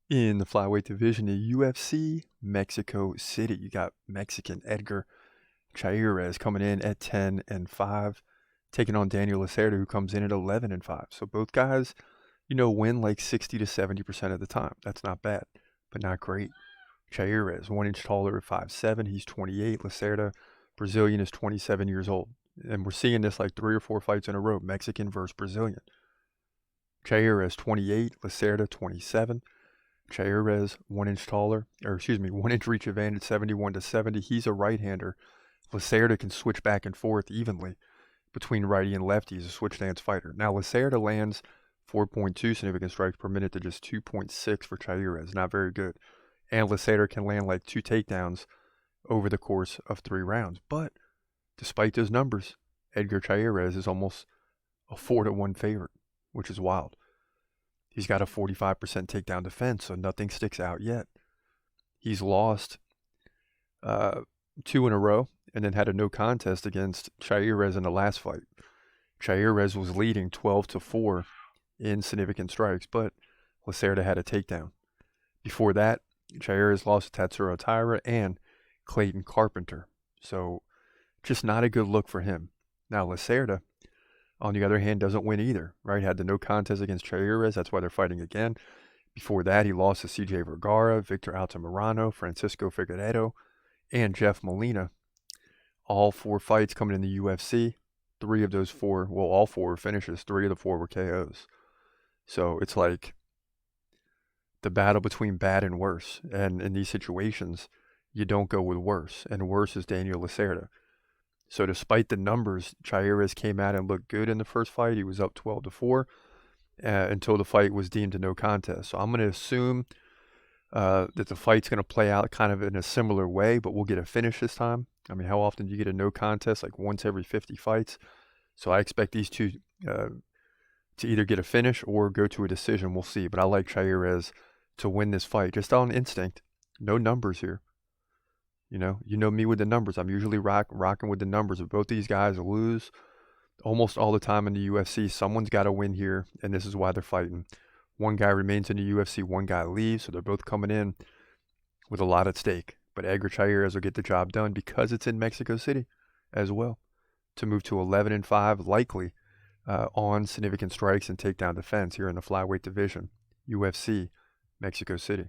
In the flyweight division, the UFC Mexico City, you got Mexican Edgar Chairez coming in at 10-5, taking on Daniel Lacerda, who comes in at 11-5. So both guys, win like 60 to 70% of the time. That's not bad, but not great. Chairez, 1 inch taller at 5'7". He's 28. Lacerda, Brazilian, is 27 years old. And we're seeing this like 3 or 4 fights in a row, Mexican versus Brazilian. Chairez, 28. Lacerda, 27. Chairez, 1 inch taller, or excuse me, 1 inch reach advantage, 71 to 70. He's a right-hander. Lacerda can switch back and forth evenly between righty and lefty. He's a switch stance fighter. Now, Lacerda lands 4.2 significant strikes per minute to just 2.6 for Chairez. Not very good. And Lacerda can land like 2 takedowns over the course of 3 rounds. But despite those numbers, Edgar Chairez is almost a 4-1 favorite, which is wild. He's got a 45% takedown defense, so nothing sticks out yet. He's lost 2 in a row and then had a no contest against Chairez in the last fight. Chairez was leading 12-4 in significant strikes, but Lacerda had a takedown. Before that, Chairez lost to Tatsuro Taira and Clayton Carpenter. So just not a good look for him. Now, Lacerda, on the other hand, doesn't win either, right? Had the no contest against Chairez. That's why they're fighting again. Before that, he lost to CJ Vergara, Victor Altamirano, Francisco Figueiredo, and Jeff Molina. All 4 fights coming in the UFC. 3 of those 4, well, all 4 were finishes. 3 of the 4 were KOs. So it's like the battle between bad and worse. And in these situations, you don't go with worse. And worse is Daniel Lacerda. So despite the numbers, Chairez came out and looked good in the first fight. He was up 12-4 until the fight was deemed a no contest. So I'm going to assume that the fight's going to play out kind of in a similar way, but we'll get a finish this time. I mean, how often do you get a no contest? Like once every 50 fights. So I expect these two to either get a finish or go to a decision. We'll see. But I like Chairez to win this fight just on instinct. No numbers here. You know me with the numbers. I'm usually rocking with the numbers. If both these guys lose almost all the time in the UFC, someone's got to win here, and this is why they're fighting. One guy remains in the UFC, one guy leaves, so they're both coming in with a lot at stake. But Edgar Chairez will get the job done because it's in Mexico City as well to move to 11-5, likely on significant strikes and takedown defense here in the flyweight division, UFC Mexico City.